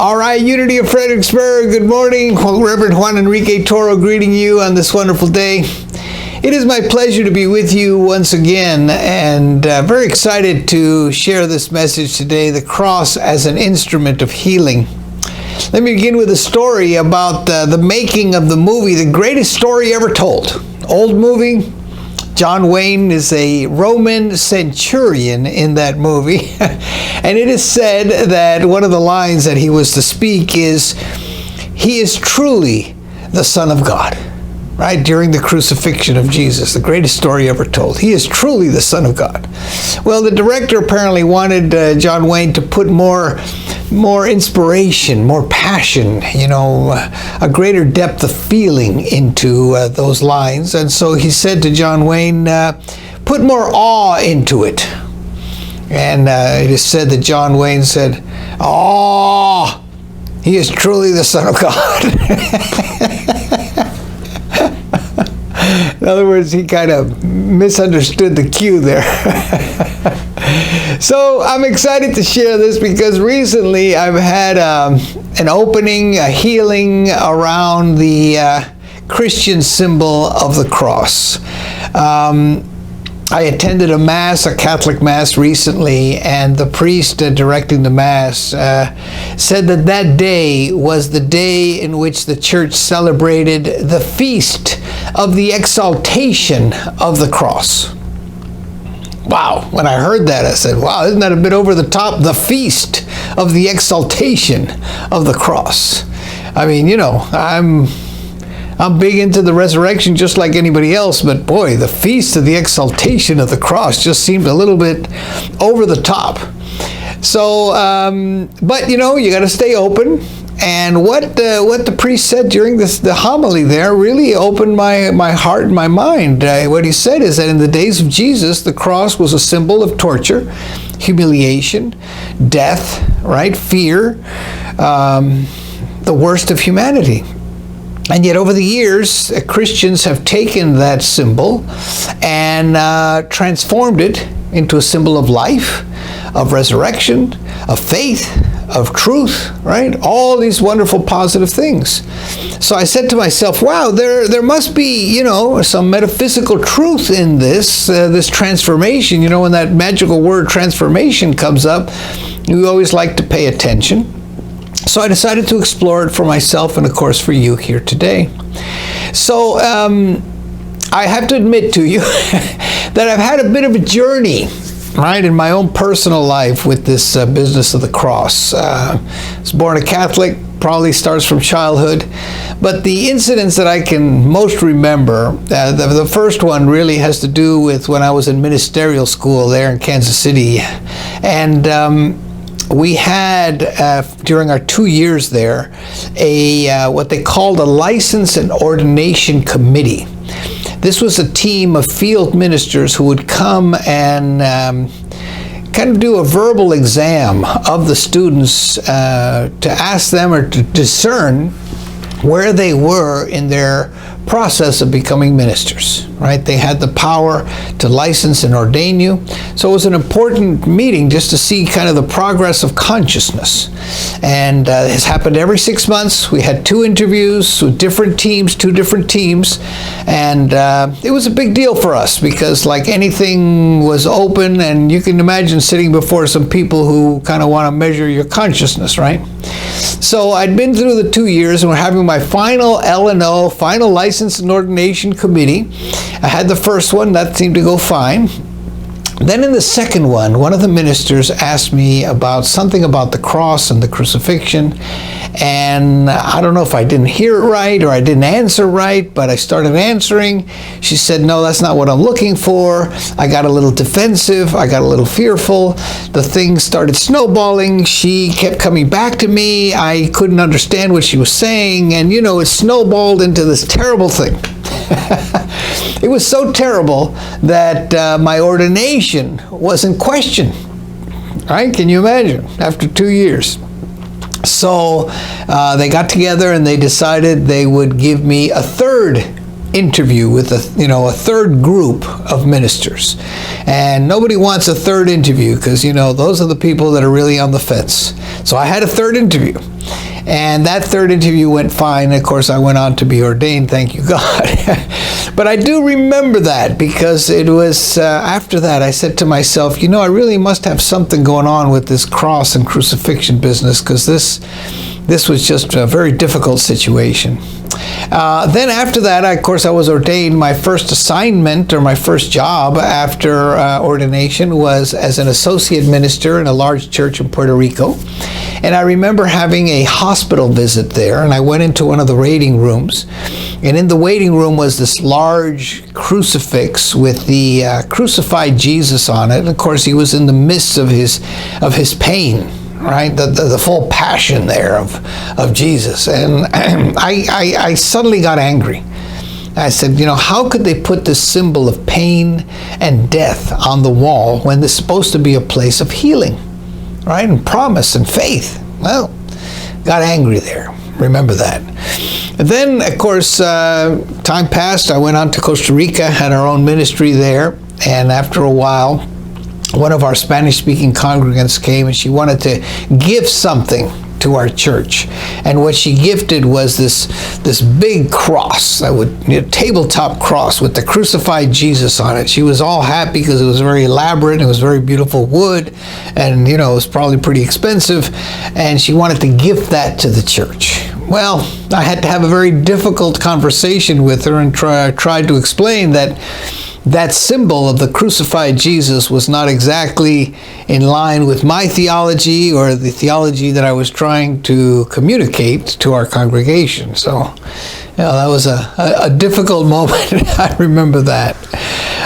All right, Unity of Fredericksburg, good morning. Reverend Juan Enrique Toro greeting you on this wonderful day. It is my pleasure to be with you once again, and very excited to share this message today, the cross as an instrument of healing. Let me begin with a story about the making of the movie, the greatest story ever told. Old movie. John Wayne is a Roman centurion in that movie. And it is said that one of the lines that he was to speak is, "He is truly the Son of God." Right? During the crucifixion of Jesus, the greatest story ever told. He is truly the Son of God. Well, the director apparently wanted John Wayne to put more inspiration, more passion, a greater depth of feeling into those lines. And so he said to John Wayne, put more awe into it. And it is said that John Wayne said, "Oh, he is truly the Son of God." In other words, he kind of misunderstood the cue there. So I'm excited to share this because recently I've had an opening, a healing around the Christian symbol of the cross. I attended a Mass, a Catholic Mass recently, and the priest directing the Mass said that that day was the day in which the church celebrated the feast of the exaltation of the cross. Wow, when I heard that, I said, wow, isn't that a bit over the top? The feast of the exaltation of the cross. I mean, I'm big into the resurrection just like anybody else, but boy, the feast of the exaltation of the cross just seemed a little bit over the top. So, but you got to stay open. And what the priest said during the homily there really opened my heart and my mind. What he said is that in the days of Jesus, the cross was a symbol of torture, humiliation, death, right? Fear, the worst of humanity. And yet over the years, Christians have taken that symbol and transformed it into a symbol of life, of resurrection, of faith, of truth, right? All these wonderful positive things. So I said to myself, wow, there must be, some metaphysical truth in this transformation. When that magical word transformation comes up, we always like to pay attention. So I decided to explore it for myself and, of course, for you here today. So I have to admit to you that I've had a bit of a journey, right, in my own personal life with this business of the cross. I was born a Catholic, probably starts from childhood. But the incidents that I can most remember, the first one really has to do with when I was in ministerial school there in Kansas City. And we had, during our 2 years there, what they called a license and ordination committee. This was a team of field ministers who would come and kind of do a verbal exam of the students to ask them or to discern where they were in their process of becoming ministers, right? They had the power to license and ordain you. So it was an important meeting just to see kind of the progress of consciousness. And it's happened every 6 months. We had 2 interviews with different teams, 2 different teams. And it was a big deal for us because like anything was open, and you can imagine sitting before some people who kind of want to measure your consciousness, right? So I'd been through the 2 years and we're having my final L&O, final License and Ordination Committee. I had the first one, that seemed to go fine. Then in the second one of the ministers asked me about something about the cross and the crucifixion. And I don't know if I didn't hear it right or I didn't answer right, but I started answering. She said, no, that's not what I'm looking for. I got a little defensive. I got a little fearful. The thing started snowballing. She kept coming back to me. I couldn't understand what she was saying. And, it snowballed into this terrible thing. It was so terrible that my ordination was in question. Right? Can you imagine? After 2 years. So they got together and they decided they would give me a third interview with a third group of ministers. And nobody wants a third interview because, those are the people that are really on the fence. So I had a third interview. And that third interview went fine. Of course, I went on to be ordained, thank you God. But I do remember that because it was after that I said to myself, I really must have something going on with this cross and crucifixion business, because this was just a very difficult situation. Then after that, of course, I was ordained. My first assignment or my first job after ordination was as an associate minister in a large church in Puerto Rico. And I remember having a hospital visit there, and I went into one of the waiting rooms. And in the waiting room was this large crucifix with the crucified Jesus on it. And of course, he was in the midst of his pain. Right, the full passion there of Jesus. And I suddenly got angry. I said, how could they put this symbol of pain and death on the wall when this is supposed to be a place of healing, right, and promise and faith? Well, got angry there. Remember that. And then, of course, time passed. I went on to Costa Rica, had our own ministry there, and after a while, one of our Spanish-speaking congregants came, and she wanted to give something to our church. And what she gifted was this big cross, tabletop cross with the crucified Jesus on it. She was all happy because it was very elaborate. It was very beautiful wood, and it was probably pretty expensive. And she wanted to gift that to the church. Well, I had to have a very difficult conversation with her and tried to explain that symbol of the crucified Jesus was not exactly in line with my theology or the theology that I was trying to communicate to our congregation. So, that was a difficult moment. I remember that.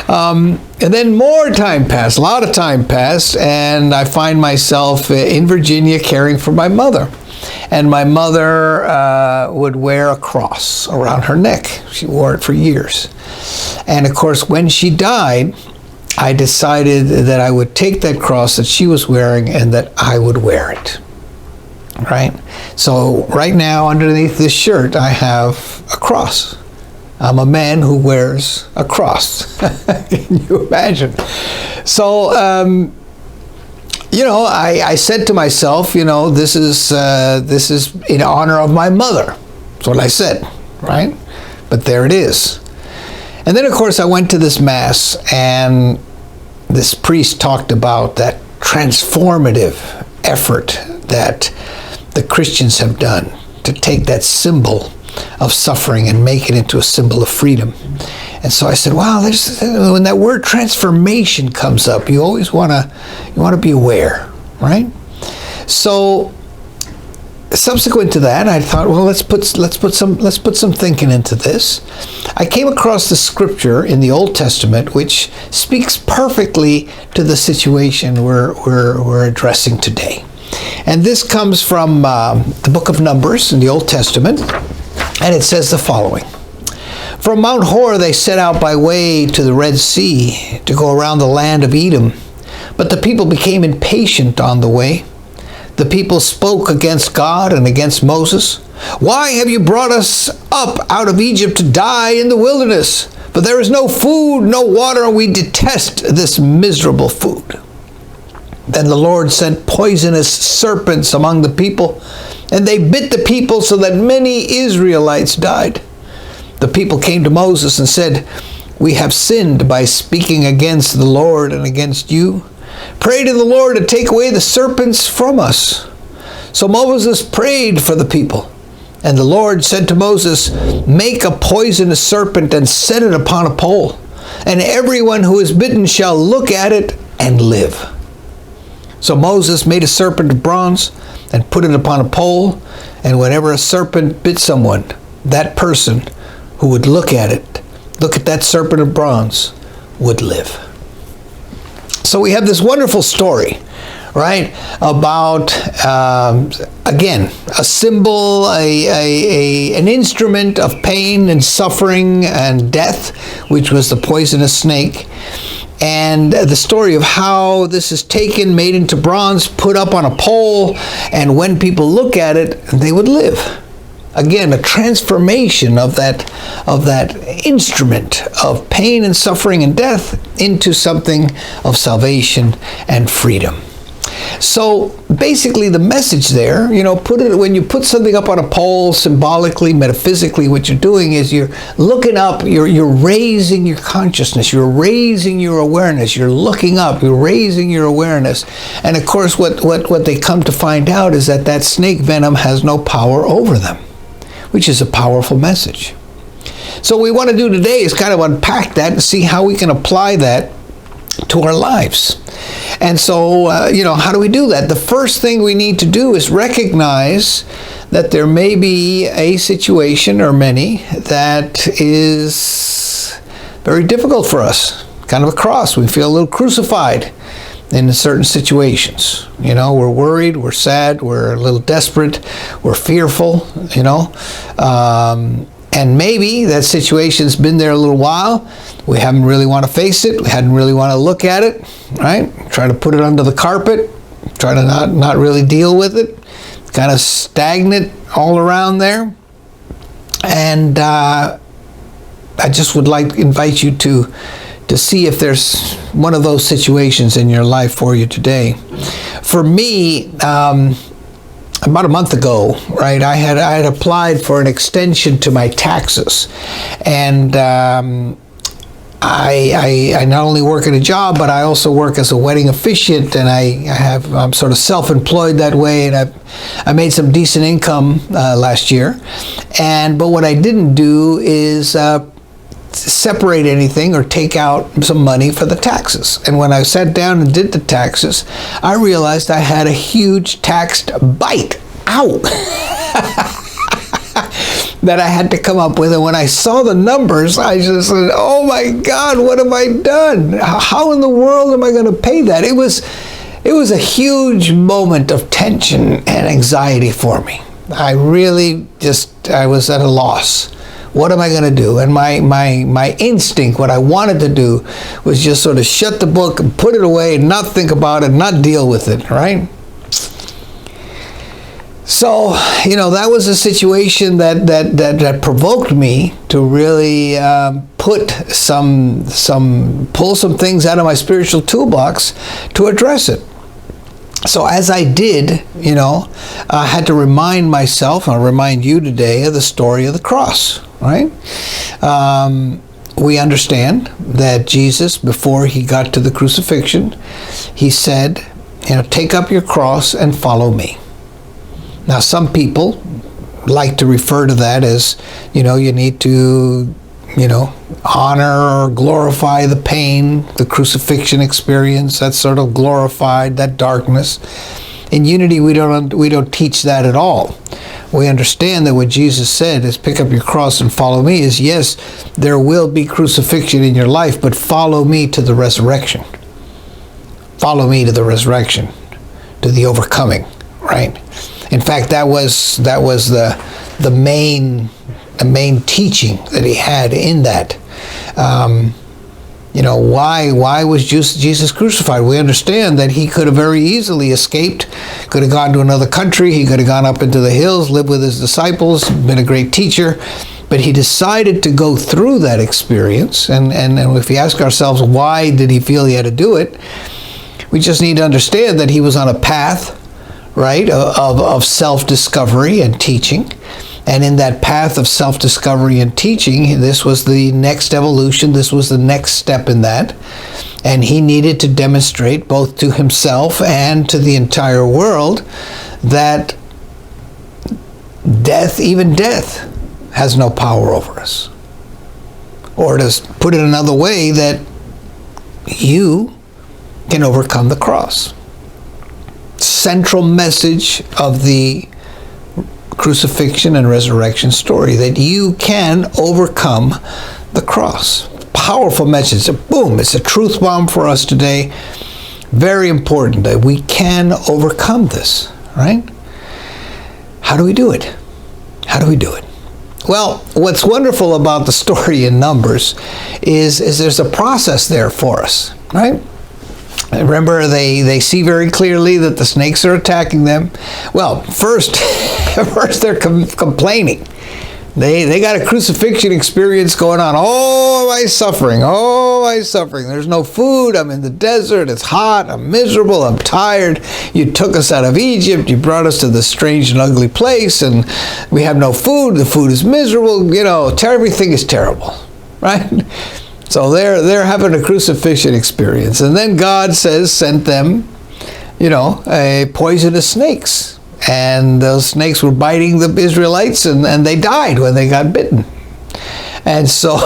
And then more time passed, a lot of time passed, and I find myself in Virginia caring for my mother. And my mother would wear a cross around her neck. She wore it for years. And of course, when she died, I decided that I would take that cross that she was wearing and that I would wear it. Right? So right now, underneath this shirt, I have a cross. I'm a man who wears a cross. Can you imagine? So, I said to myself, this is in honor of my mother. That's what I said, right? But there it is. And then, of course, I went to this mass, and this priest talked about that transformative effort that the Christians have done to take that symbol of suffering and make it into a symbol of freedom. And so I said, wow, when that word transformation comes up, you always want to be aware, right? So subsequent to that, I thought, well, let's put some thinking into this. I came across the scripture in the Old Testament which speaks perfectly to the situation we're addressing today. And this comes from the book of Numbers in the Old Testament, and it says the following. From Mount Hor they set out by way to the Red Sea to go around the land of Edom. But the people became impatient on the way. The people spoke against God and against Moses. Why have you brought us up out of Egypt to die in the wilderness? For there is no food, no water, and we detest this miserable food. Then the Lord sent poisonous serpents among the people, and they bit the people so that many Israelites died. The people came to Moses and said, we have sinned by speaking against the Lord and against you. Pray to the Lord to take away the serpents from us. So Moses prayed for the people. And the Lord said to Moses, make a poisonous serpent and set it upon a pole. And everyone who is bitten shall look at it and live. So Moses made a serpent of bronze and put it upon a pole. And whenever a serpent bit someone, that person who would look at that serpent of bronze, would live. So we have this wonderful story, right, about, again, a symbol, an instrument of pain and suffering and death, which was the poisonous snake, and the story of how this is taken, made into bronze, put up on a pole, and when people look at it, they would live. Again, a transformation of that instrument of pain and suffering and death into something of salvation and freedom. So basically the message there, when you put something up on a pole, symbolically, metaphysically, what you're doing is you're looking up, you're raising your consciousness, you're raising your awareness, you're looking up, you're raising your awareness. And of course what they come to find out is that snake venom has no power over them, which is a powerful message. So what we want to do today is kind of unpack that and see how we can apply that to our lives. And so, how do we do that? The first thing we need to do is recognize that there may be a situation or many that is very difficult for us, kind of a cross. We feel a little crucified in certain situations. We're worried, we're sad, we're a little desperate, we're fearful, and maybe that situation's been there a little while. We haven't really want to face it. We hadn't really want to look at it, right? Try to put it under the carpet. Try to not really deal with it. Kind of stagnant all around there. And I just would like to invite you to see if there's one of those situations in your life for you today. For me, about a month ago, right, I had applied for an extension to my taxes, and I not only work at a job, but I also work as a wedding officiant, and I'm sort of self-employed that way, and I made some decent income last year, but what I didn't do is separate anything or take out some money for the taxes. And when I sat down and did the taxes, I realized I had a huge taxed bite out that I had to come up with. And when I saw the numbers, I just said, oh my God, what have I done? How in the world am I going to pay that? It was a huge moment of tension and anxiety for me. I was at a loss. What am I going to do? And my instinct, what I wanted to do, was just sort of shut the book and put it away and not think about it, not deal with it, right? So, that was a situation that provoked me to really pull some things out of my spiritual toolbox to address it. So as I did, I had to remind myself, and I'll remind you today, of the story of the cross, right? We understand that Jesus, before he got to the crucifixion, he said, take up your cross and follow me. Now, some people like to refer to that as, you need to, honor or glorify the pain, the crucifixion experience. That's sort of glorified, that darkness. In Unity, we don't teach that at all. We understand that what Jesus said is pick up your cross and follow me is, yes, there will be crucifixion in your life, but follow me to the resurrection. Follow me to the resurrection, to the overcoming, right? In fact, that was the main teaching that he had in that. Why was Jesus crucified? We understand that he could have very easily escaped, could have gone to another country, he could have gone up into the hills, lived with his disciples, been a great teacher, but he decided to go through that experience. And if we ask ourselves, why did he feel he had to do it? We just need to understand that he was on a path, right, of self-discovery and teaching. And in that path of self-discovery and teaching, this was the next evolution, this was the next step in that. And he needed to demonstrate both to himself and to the entire world that even death, has no power over us. Or to put it another way, that you can overcome the cross. Central message of the crucifixion and resurrection story, that you can overcome the cross. Powerful message. Boom, it's a truth bomb for us today. Very important that we can overcome this, right? How do we do it? How do we do it? Well, what's wonderful about the story in Numbers is there's a process there for us, right? Remember, they see very clearly that the snakes are attacking them. Well, first they're complaining. They got a crucifixion experience going on. Oh, my suffering. Oh, my suffering. There's no food. I'm in the desert. It's hot. I'm miserable. I'm tired. You took us out of Egypt. You brought us to this strange and ugly place, and we have no food. The food is miserable. You know, everything is terrible, right? So they're having a crucifixion experience. And then God sent them, a poisonous snakes. And those snakes were biting the Israelites, and they died when they got bitten. And so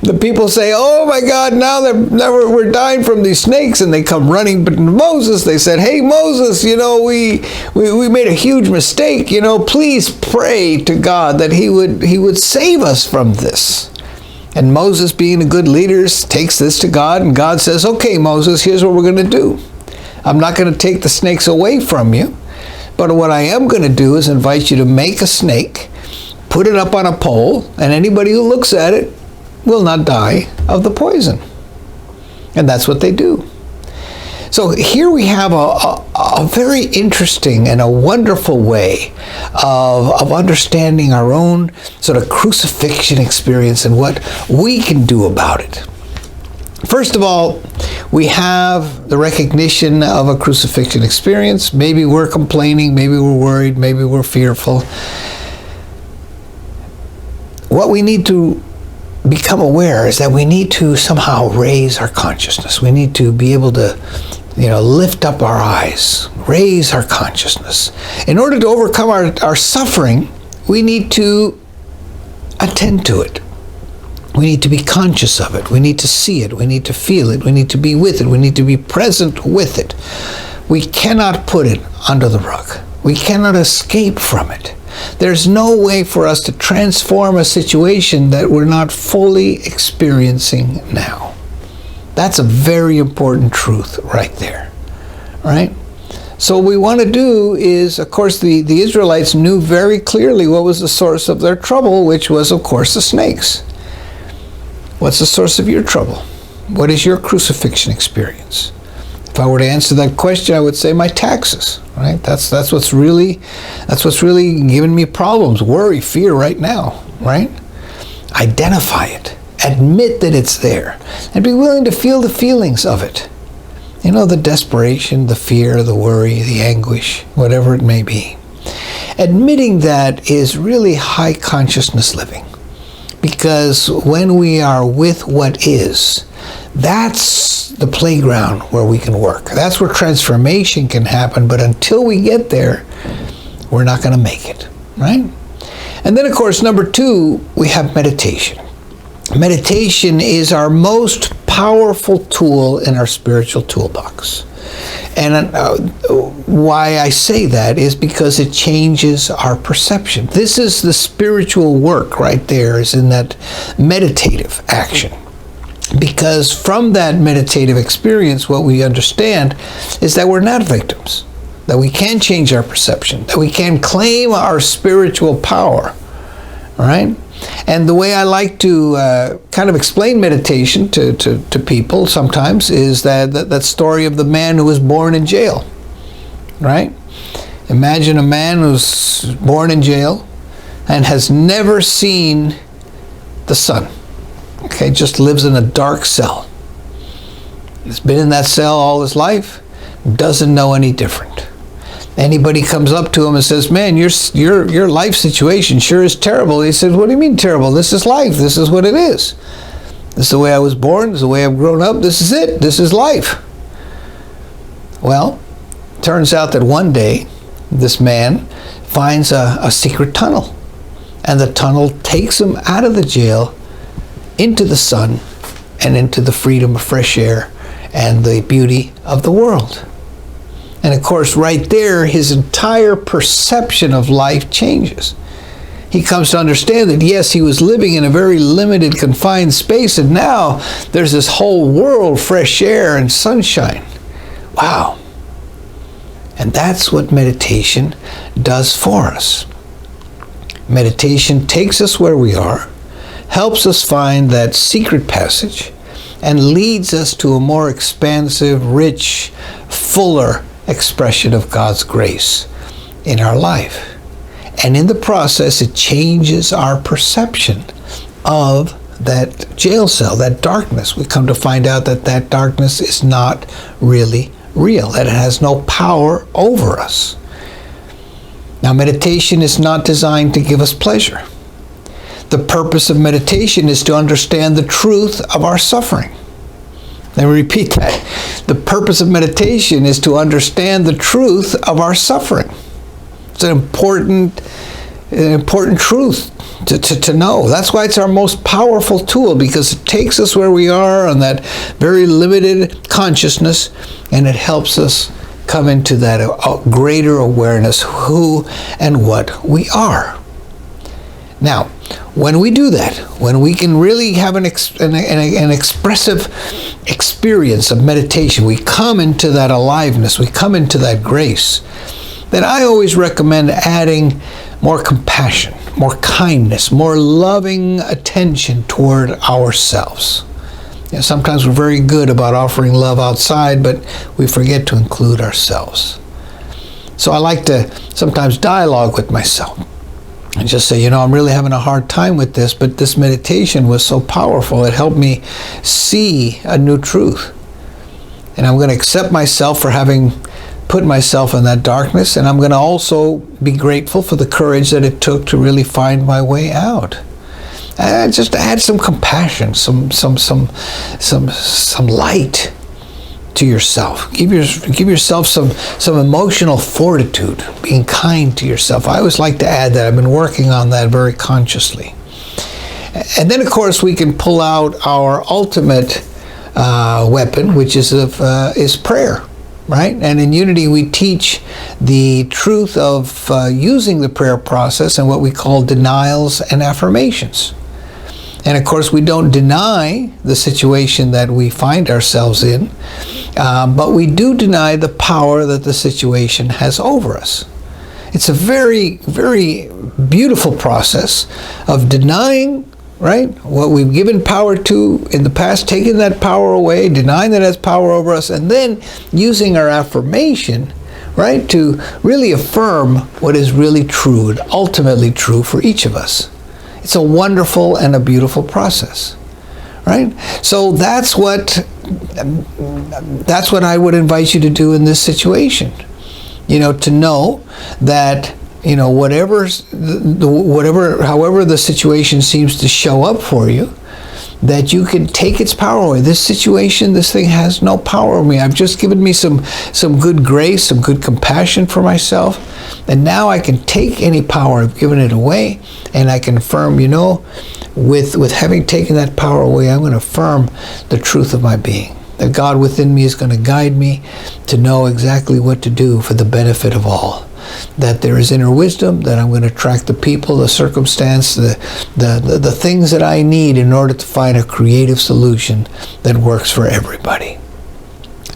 the people say, oh my God, now we're dying from these snakes. And they come running to Moses. They said, hey, Moses, we made a huge mistake. Please pray to God that he would save us from this. And Moses, being a good leader, takes this to God. And God says, okay, Moses, here's what we're going to do. I'm not going to take the snakes away from you, but what I am going to do is invite you to make a snake, put it up on a pole, and anybody who looks at it will not die of the poison. And that's what they do. So here we have a very interesting and a wonderful way of understanding our own sort of crucifixion experience and what we can do about it. First of all, we have the recognition of a crucifixion experience. Maybe we're complaining, maybe we're worried, maybe we're fearful. What we need to become aware is that we need to somehow raise our consciousness. We need to be able to, lift up our eyes, raise our consciousness. In order to overcome our suffering, we need to attend to it. We need to be conscious of it. We need to see it. We need to feel it. We need to be with it. We need to be present with it. We cannot put it under the rug. We cannot escape from it. There's no way for us to transform a situation that we're not fully experiencing now. That's a very important truth right there, right? So what we want to do is, of course, the Israelites knew very clearly what was the source of their trouble, which was, of course, the snakes. What's the source of your trouble? What is your crucifixion experience? If I were to answer that question, I would say my taxes, right? That's what's really giving me problems, worry, fear right now, right? Identify it. Admit that it's there. And be willing to feel the feelings of it. The desperation, the fear, the worry, the anguish, whatever it may be. Admitting that is really high consciousness living. Because when we are with what is, that's the playground where we can work. That's where transformation can happen. But until we get there, we're not going to make it, right? And then, of course, number 2, we have meditation. Meditation is our most powerful tool in our spiritual toolbox. And why I say that is because it changes our perception. This is the spiritual work right there, is in that meditative action. Because from that meditative experience, what we understand is that we're not victims, that we can change our perception, that we can claim our spiritual power, all right? And the way I like to kind of explain meditation to people sometimes is that story of the man who was born in jail, right? Imagine a man who's born in jail and has never seen the sun, okay? Just lives in a dark cell. He's been in that cell all his life, doesn't know any different. Anybody comes up to him and says, man, your life situation sure is terrible. He says, what do you mean terrible? This is life. This is what it is. This is the way I was born. This is the way I've grown up. This is it. This is life. Well, turns out that one day, this man finds a secret tunnel. And the tunnel takes him out of the jail into the sun and into the freedom of fresh air and the beauty of the world. And of course, right there, his entire perception of life changes. He comes to understand that, yes, he was living in a very limited, confined space, and now there's this whole world, fresh air and sunshine. Wow. And that's what meditation does for us. Meditation takes us where we are, helps us find that secret passage, and leads us to a more expansive, rich, fuller expression of God's grace in our life. And in the process, it changes our perception of that jail cell, that darkness. We come to find out that that darkness is not really real, that it has no power over us. Now, meditation is not designed to give us pleasure. The purpose of meditation is to understand the truth of our suffering. Let me repeat that. The purpose of meditation is to understand the truth of our suffering. It's an important truth to know. That's why it's our most powerful tool, because it takes us where we are on that very limited consciousness, and it helps us come into that greater awareness who and what we are. Now, when we do that, when we can really have an expressive experience of meditation, we come into that aliveness, we come into that grace, then I always recommend adding more compassion, more kindness, more loving attention toward ourselves. You know, sometimes we're very good about offering love outside, but we forget to include ourselves. So I like to sometimes dialogue with myself and just say, I'm really having a hard time with this, but this meditation was so powerful. It helped me see a new truth. And I'm going to accept myself for having put myself in that darkness, and I'm going to also be grateful for the courage that it took to really find my way out. Just add some compassion, some light to yourself. Give yourself some emotional fortitude, being kind to yourself. I always like to add that. I've been working on that very consciously. And then, of course, we can pull out our ultimate weapon, which is prayer. Right? And in Unity, we teach the truth of using the prayer process and what we call denials and affirmations. And of course, we don't deny the situation that we find ourselves in, but we do deny the power that the situation has over us. It's a very, very beautiful process of denying, right, what we've given power to in the past, taking that power away, denying that it has power over us, and then using our affirmation, right, to really affirm what is really true and ultimately true for each of us. It's a wonderful and a beautiful process, right? So that's what I would invite you to do in this situation. To know that however the situation seems to show up for you, that you can take its power away. This situation, this thing has no power over me. I've just given me some good grace, some good compassion for myself, and now I can take any power, I've given it away, and I can affirm, with having taken that power away, I'm going to affirm the truth of my being. That God within me is going to guide me to know exactly what to do for the benefit of all. That there is inner wisdom, that I'm going to track the people, the circumstance, the things that I need in order to find a creative solution that works for everybody.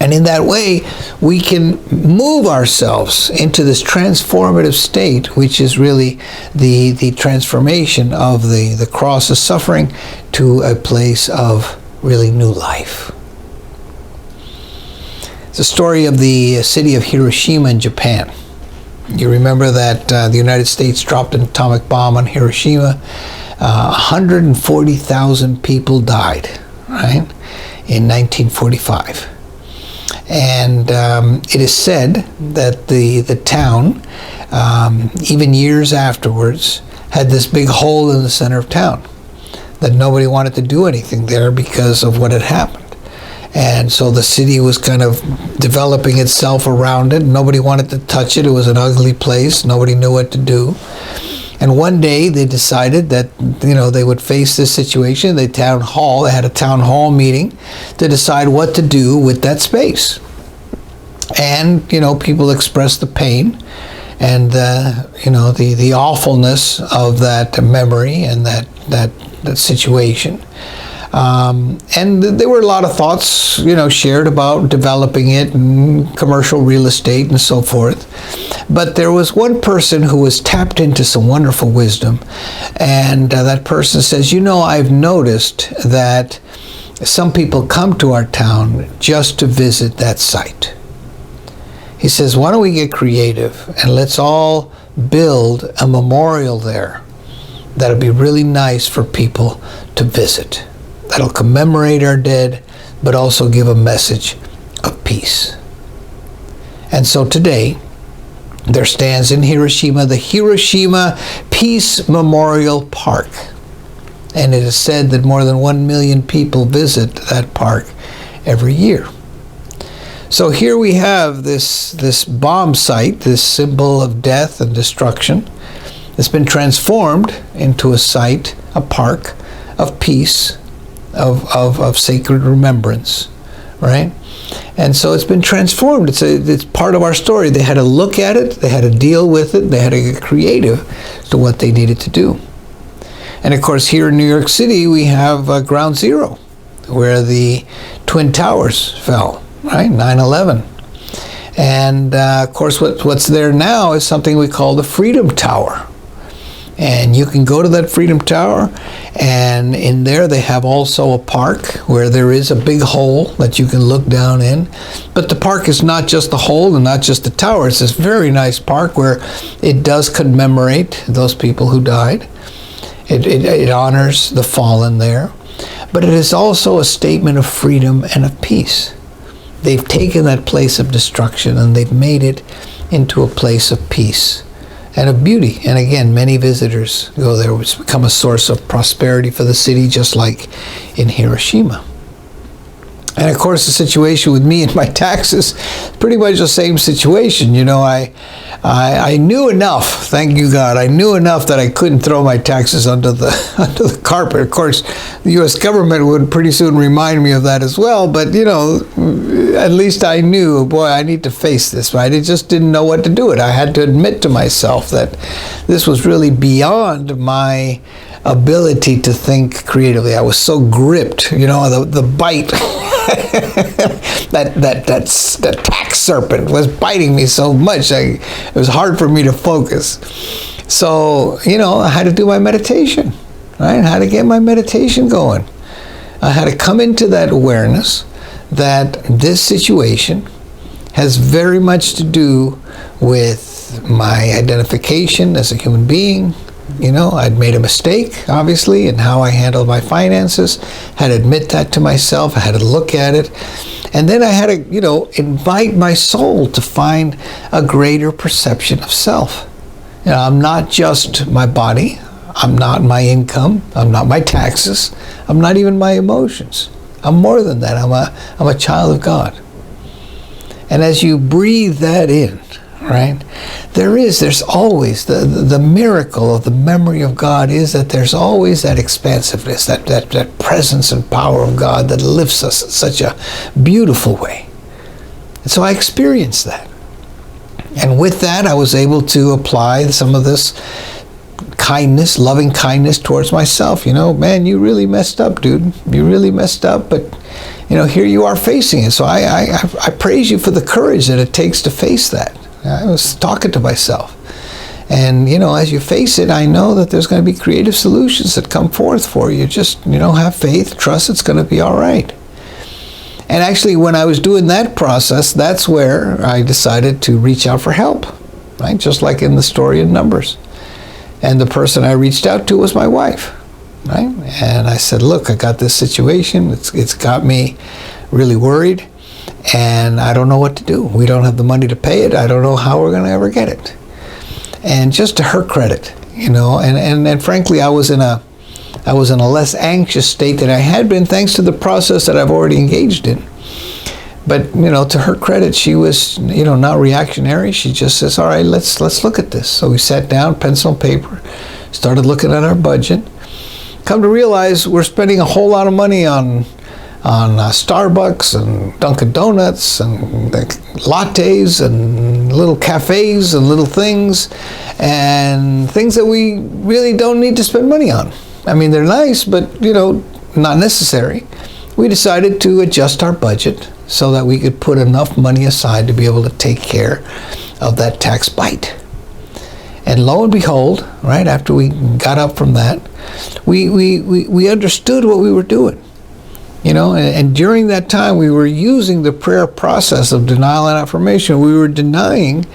And in that way, we can move ourselves into this transformative state, which is really the transformation of the cross of suffering to a place of really new life. It's a story of the city of Hiroshima in Japan. You remember that the United States dropped an atomic bomb on Hiroshima. 140,000 people died, right, in 1945. And it is said that the town, even years afterwards, had this big hole in the center of town, that nobody wanted to do anything there because of what had happened. And so the city was kind of developing itself around it. Nobody wanted to touch it. It was an ugly place. Nobody knew what to do. And one day they decided that, they would face this situation. They had a town hall meeting to decide what to do with that space. And, people expressed the pain and, the awfulness of that memory and that situation. And there were a lot of thoughts, shared about developing it and commercial real estate and so forth. But there was one person who was tapped into some wonderful wisdom. And that person says, I've noticed that some people come to our town just to visit that site. He says, why don't we get creative and let's all build a memorial there that'll be really nice for people to visit. That'll commemorate our dead, but also give a message of peace. And so today, there stands in Hiroshima the Hiroshima Peace Memorial Park. And it is said that more than 1 million people visit that park every year. So here we have this bomb site, this symbol of death and destruction. It's been transformed into a site, a park of peace, of sacred remembrance, right? And so it's been transformed. It's part of our story. They had to look at it, they had to deal with it, they had to get creative to what they needed to do. And of course, here in New York City, we have Ground Zero, where the Twin Towers fell, right? 9/11. And of course, what's there now is something we call the Freedom Tower. And you can go to that Freedom Tower, and in there they have also a park where there is a big hole that you can look down in. But the park is not just the hole and not just the tower. It's this very nice park where it does commemorate those people who died. It honors the fallen there. But it is also a statement of freedom and of peace. They've taken that place of destruction and they've made it into a place of peace and of beauty. And again, many visitors go there, which become a source of prosperity for the city, just like in Hiroshima. And of course, the situation with me and my taxes, pretty much the same situation. You know, I knew enough, thank you God, I knew enough that I couldn't throw my taxes under the carpet. Of course, the U.S. government would pretty soon remind me of that as well, but you know, at least I knew, boy, I need to face this, right? I just didn't know what to do it. I had to admit to myself that this was really beyond my ability to think creatively. I was so gripped, you know, the bite. that tax serpent was biting me so much, it was hard for me to focus. So, you know, I had to do my meditation, right? I had to get my meditation going. I had to come into that awareness that this situation has very much to do with my identification as a human being. You know, I'd made a mistake, obviously, in how I handled my finances. Had to admit that to myself. I had to look at it. And then I had to, you know, invite my soul to find a greater perception of self. You know, I'm not just my body. I'm not my income. I'm not my taxes. I'm not even my emotions. I'm more than that. I'm a child of God. And as you breathe that in, right, there's always the miracle of the memory of God is that there's always that expansiveness, that presence and power of God that lifts us in such a beautiful way. And so I experienced that. And with that, I was able to apply some of this kindness, loving kindness towards myself. You know, man, you really messed up, dude. You really messed up, but you know, here you are facing it. So I praise you for the courage that it takes to face that. I was talking to myself. And, you know, as you face it, I know that there's going to be creative solutions that come forth for you. Just, you know, have faith, trust it's going to be all right. And actually, when I was doing that process, that's where I decided to reach out for help, right? Just like in the story in Numbers. And the person I reached out to was my wife, right? And I said, look, I got this situation. It's got me really worried. And I don't know what to do. We don't have the money to pay it. I don't know how we're going to ever get it. And just to her credit, you know, and frankly, I was in a less anxious state than I had been, thanks to the process that I've already engaged in. But, you know, to her credit, she was, you know, not reactionary. She just says, all right, let's look at this. So we sat down, pencil and paper, started looking at our budget. Come to realize we're spending a whole lot of money on Starbucks and Dunkin' Donuts and lattes and little cafes and little things and things that we really don't need to spend money on. I mean, they're nice, but, you know, not necessary. We decided to adjust our budget so that we could put enough money aside to be able to take care of that tax bite. And lo and behold, right after we got up from that, we understood what we were doing. And during that time, we were using the prayer process of denial and affirmation. We were denying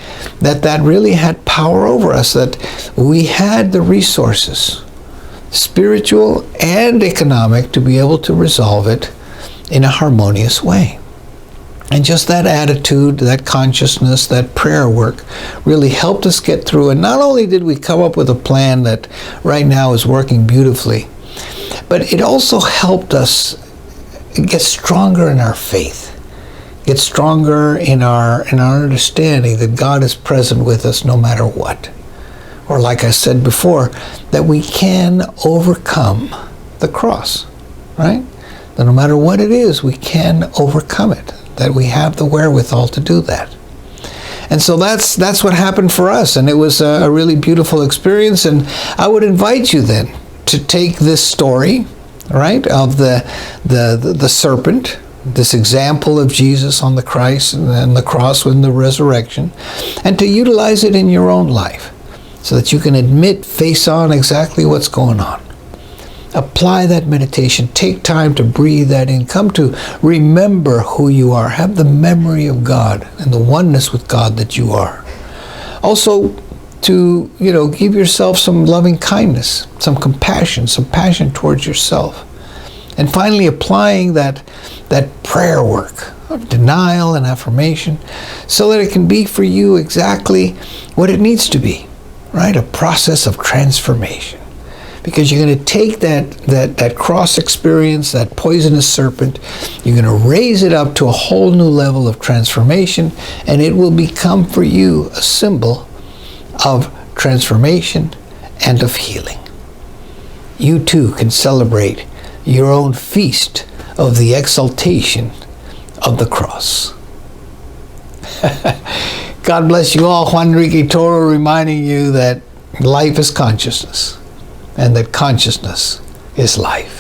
that really had power over us, that we had the resources, spiritual and economic, to be able to resolve it in a harmonious way. And just that attitude, that consciousness, that prayer work really helped us get through. And not only did we come up with a plan that right now is working beautifully, but it also helped us get stronger in our faith, get stronger in our understanding that God is present with us no matter what. Or like I said before, that we can overcome the cross, right? That no matter what it is, we can overcome it, that we have the wherewithal to do that. And so that's what happened for us, and it was a really beautiful experience. And I would invite you then to take this story, right, of the serpent, this example of Jesus on the Christ and the cross and the resurrection, and to utilize it in your own life so that you can admit face on exactly what's going on. Apply that meditation. Take time to breathe that in. Come to remember who you are. Have the memory of God and the oneness with God that you are. Also, to give yourself some loving kindness, some compassion, some passion towards yourself. And finally, applying that prayer work of denial and affirmation so that it can be for you exactly what it needs to be, right? A process of transformation. Because you're going to take that cross experience, that poisonous serpent, you're going to raise it up to a whole new level of transformation, and it will become for you a symbol of transformation and of healing. You too can celebrate your own feast of the exaltation of the cross. God bless you all. Juan Enrique Toro reminding you that life is consciousness and that consciousness is life.